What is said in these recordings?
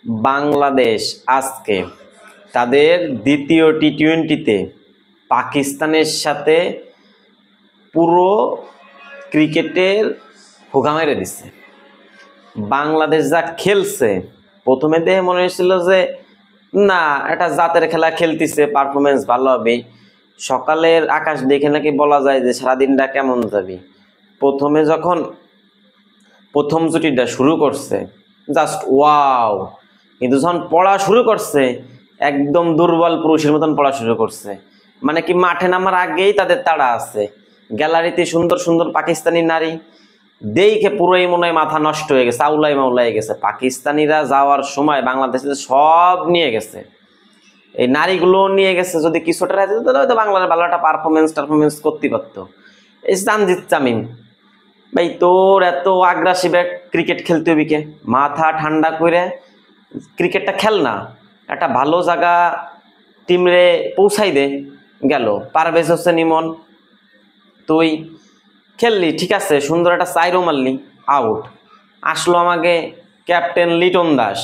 বাংলাদেশ আজকে তাদের দ্বিতীয় টি-20-তে পাকিস্তানের সাথে পুরো ক্রিকেটের হোগা মেরে দিচ্ছে। বাংলাদেশ যা খেলছে প্রথমে দেখে মনে হয়েছিল যে না এটা জাতের খেলা খেলতেছে, পারফরমেন্স ভালো হবে। সকালের আকাশ দেখে নাকি বলা যায় যে সারাদিনটা কেমন যাবে। প্রথমে যখন প্রথম জুটিটা শুরু করছে জাস্ট ওয়াও, কিন্তু যখন পড়া শুরু করছে একদম দুর্বল পুরুষের মতন পড়া শুরু করছে। মানে কি মাঠে নামার আগেই তাদের তাড়া আছে। গ্যালারিতে সুন্দর সুন্দর পাকিস্তানি নারী দেখে পুরোই মনে হয় মাথা নষ্ট হয়ে গেছে, আউলাই মাউলাই গেছে। পাকিস্তানিরা যাওয়ার সময় বাংলাদেশে সব নিয়ে গেছে, এই নারীগুলো নিয়ে গেছে। যদি কিছুটা রাখতে তাহলে হয়তো বাংলাদেশ ভালো একটা পারফরমেন্স করতে পারতো। এই তানজিদ তামিম ভাই, তোর এত আগ্রাসিভ ক্রিকেট খেলতে হবি কে? মাথা ঠান্ডা করে ক্রিকেটটা খেল না, একটা ভালো জায়গা টিমরে পৌঁছাই দে। গেল পারভেজ হোসেন ইমন, তুই খেললি ঠিক আছে, সুন্দর একটা চাইরও মারলি, আউট। আসলো আমাকে ক্যাপ্টেন লিটন দাস,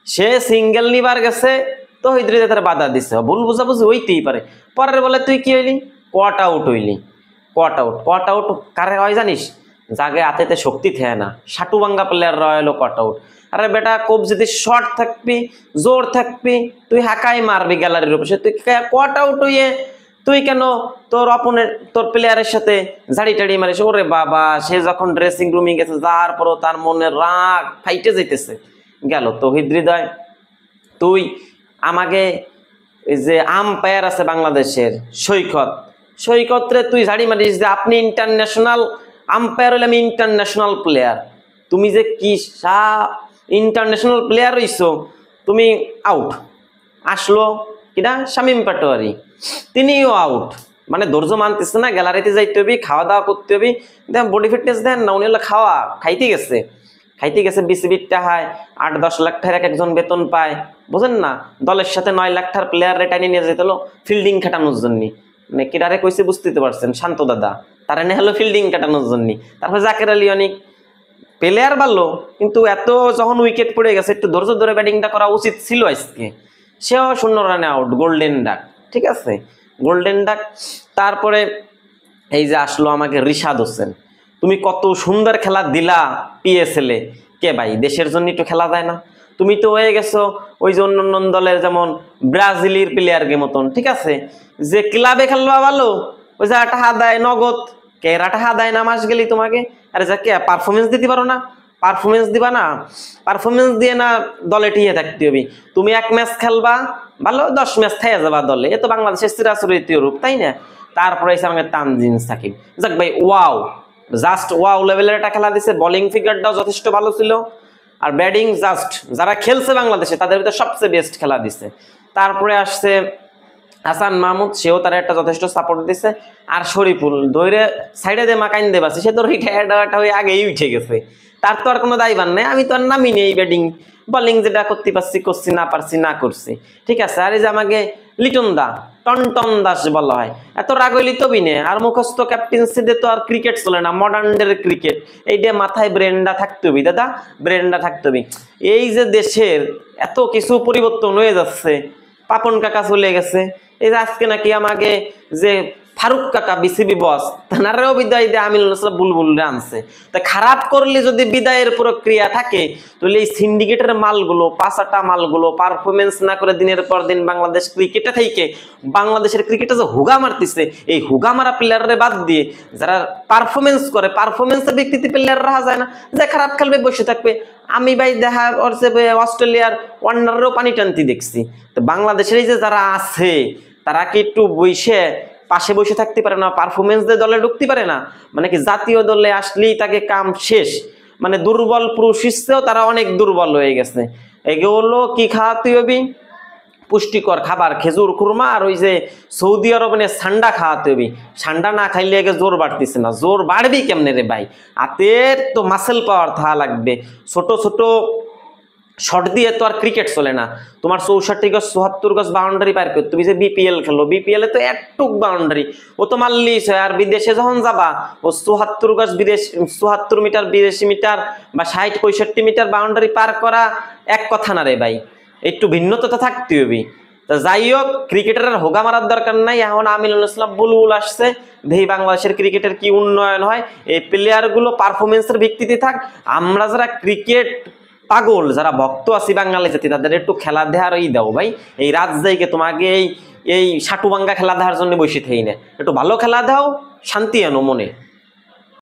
সে সিঙ্গেল নিবার গেছে তো হইদ্রিতে তার বাধা দিছে, ভুল বুঝাবুঝি হইতেই পারে। পরের বলে তুই কি হইলি? কট আউট হইলি। কট আউট কারে হয় জানিস? জাগে হাতেতে শক্তি থাকে না, সাটুবাঙ্গা প্লেয়ার রয়েলো কট আউট। আরে বেটা, খুব যদি শর্ট থাকবি, জোর থাকবি, তুই হাঁকাই মারবি গ্যালারির উপর, তুই কট আউট হইয়ে তুই কেন তোর তোর প্লেয়ারের সাথে ঝাড়ি টাড়ি মারিস? ওরে বাবা, সে যখন ড্রেসিং রুমে গেছে যার পরও তার মনে রাগ ফাইটে যেতেছে। গেল তৌহিদ হৃদয়, তুই আমাকে এই যে আম্পায়ার আছে বাংলাদেশের সৈকত রে তুই ঝাড়ি মারিস যে আপনি ইন্টারন্যাশনাল আম্পায়ার হলে আমি ইন্টারন্যাশনাল প্লেয়ার। তুমি যে কি ইন্টারন্যাশনাল প্লেয়ার হইছো, তুমি আউট। আসলো কিনা শামীম পাটোয়ারি, তিনিও আউট। মানে ধৈর্য মানতেছে না, গ্যালারিতে যাইতে হবে, খাওয়া দাওয়া করতে হবে। দেন বডি ফিটনেস দেন না, উনি হলো খাইতে গেছে বিসিবির টাকায় 8-10 লাখ টাকার এক একজন বেতন পায়, বুঝেন না? দলের সাথে 9 লাখ টাকার প্লেয়ার রেটাইনে নিয়ে যেতে হলো ফিল্ডিং খাটানোর জন্য। মানে কিরারে কইছে বুঝতে পারছেন, শান্ত দাদা তারা নিয়ে হলো ফিল্ডিং কাটানোর জন্য। তারপর জাকের আলী অনেক প্লেয়ার ভালো, কিন্তু এত যখন উইকেট পড়ে গেছে একটু ধৈর্য ধরে ব্যাটিংটা করা উচিত ছিল আজকে। সেও 0 রানে আউট, গোল্ডেন ডাক। ঠিক আছে, গোল্ডেন ডাক। তারপরে এই যে আসলো আমাকে রিশাদ হোসেন, তুমি কত সুন্দর খেলা দিলা পিএসএলে। কে ভাই দেশের জন্য একটু খেলা যায় না? তুমি তো হয়ে গেছো ওই যে অন্য দলের যেমন ব্রাজিলের প্লেয়ারকে মতন। ঠিক আছে, যে ক্লাবে খেলবা ভালো, ওই যে টাকা দেয় নগদ, কেরা টাকা দেয় না মাস গেলি তোমাকে। আরে যা কে পারফরমেন্স দিতে পারো না? পারফরমেন্স দিবা না, পারফরমেন্স দিয়ে না দলে টিয়ে থাকতে হবে। তুমি এক ম্যাচ খেলবা ভালো, 10 ম্যাচ থেকে যাবা দলে, এ তো বাংলাদেশের চিরাচরিত রূপ, তাই না? তারপরে এসে আমাকে তানজিম সাকিব, যাক ভাই ওয়াও, জাস্ট ওয়াও লেভেলের একটা খেলা দিছে। বোলিং ফিগারটাও যথেষ্ট ভালো ছিল, আর ব্যাটিং জাস্ট যারা খেলছে বাংলাদেশে তাদের ভিতরে সবচেয়ে বেস্ট খেলা দিছে। তারপরে আসছে হাসান মাহমুদ, সেও তার একটা যথেষ্ট সাপোর্ট দিছে। আর শরীফুল দৈরে সাইডে দিয়ে মাকাইন দেবাছে, সে তো রিটায়ার্ড হয়ে আগেই উঠে গেছে, তার তো আর কোনো দায়ভার নেই। আমি তো আর নামি নেই, ব্যাটিং বোলিং যেটা করতে পারছি করছি, না পারছি না করছি। ঠিক আছে, আর এই যে আমাকে লিটন দা, টনটন দাস বলা হয়, এত রাগ হইলি তো বিনে। আর মুখস্থ ক্যাপ্টেন্সিতে তো আর ক্রিকেট চলে না, মডার্ন ডের ক্রিকেট। এইটা মাথায় ব্রেনটা থাকতে হবে দাদা, ব্রেনটা থাকতে হবে। এই যে দেশের এত কিছু পরিবর্তন হয়ে যাচ্ছে, পাপন কাকা চলে গেছে, এই যে আজকে নাকি আমাকে যে ফারুক কাকা বিসিবি বস, তানারেও বিদায় দিয়ে আমিনুল ইসলাম বুলবুল আনছে। তা খারাপ করলে যদি বিদায়ের প্রক্রিয়া থাকে, তাহলে এই সিন্ডিকেটের মালগুলো, পাঁচাটা মালগুলো পারফরমেন্স না করে দিনের পর দিন বাংলাদেশ ক্রিকেটে থেকে বাংলাদেশের ক্রিকেটে যে হুগা মারতেছে, এই হুগা মারা প্লেয়াররে বাদ দিয়ে যারা পারফরমেন্স করে, পারফরমেন্সের ভিত্তিতে প্লেয়ার রাখা যায় না। যে খারাপ খেলবে বসে থাকবে। আমি ভাই দেখা করছে অস্ট্রেলিয়ার ওয়ান্ডারেরও পানি টানতি দেখছি। তো বাংলাদেশের এই যে যারা আছে তারা কি একটু বসে পাশে বসে থাকতে পারে না? পারফরমেন্স দিয়ে দলে ঢুকতে পারে না? মানে কি জাতীয় দলে আসলেই তাকে কাম শেষ। মানে দুর্বল পুরুষ হিসেবেও তারা অনেক দুর্বল হয়ে গেছে। এগুলো কি খাওয়াতে হবে? পুষ্টিকর খাবার, খেজুর খুরমা, আর ওই যে সৌদি আরবে ঠান্ডা খাওয়াতে হবে। ঠান্ডা না খাইলে আগে জোর বাড়তেছে না। জোর বাড়বি কেমনে রে ভাই? হাতের তো মাসেল পাওয়ার থাকা লাগবে। ছোট ছোট শর্ট দিয়ে তো আর ক্রিকেট চলে না। তোমার 64 গজ 74 গজ বাউন্ডারি পার করতে, তুমি যে বিপিএল খেলো, বিপিএল এ তো একটুক বাউন্ডারি, ও তো মারলিস হয়। আর বিদেশে যখন যাবা, ও 74 গজ 74 মিটার 82 মিটার বা 60 65 মিটার বাউন্ডারি পার করা এক কথা না রে ভাই, একটু ভিন্নতা তো থাকতে হবে। তা যাই হোক, ক্রিকেটারের হোগা মারার দরকার নাই। এখন আমিনুল ইসলাম বুলবুল আসছে, দেখি বাংলাদেশের ক্রিকেটের কি উন্নয়ন হয়। এই প্লেয়ারগুলো পারফরমেন্সের ভিত্তিতে থাক। আমরা যারা ক্রিকেট পাগল, যারা ভক্ত আছি বাঙালি জাতি, তাদের একটু খেলা দেওয়ার দাও ভাই। এই রাত যাইকে তোমাকে এই সাটুবাঙ্গা খেলা দেওয়ার জন্য বসে থাকি না, একটু ভালো খেলা দাও, শান্তি আনো মনে।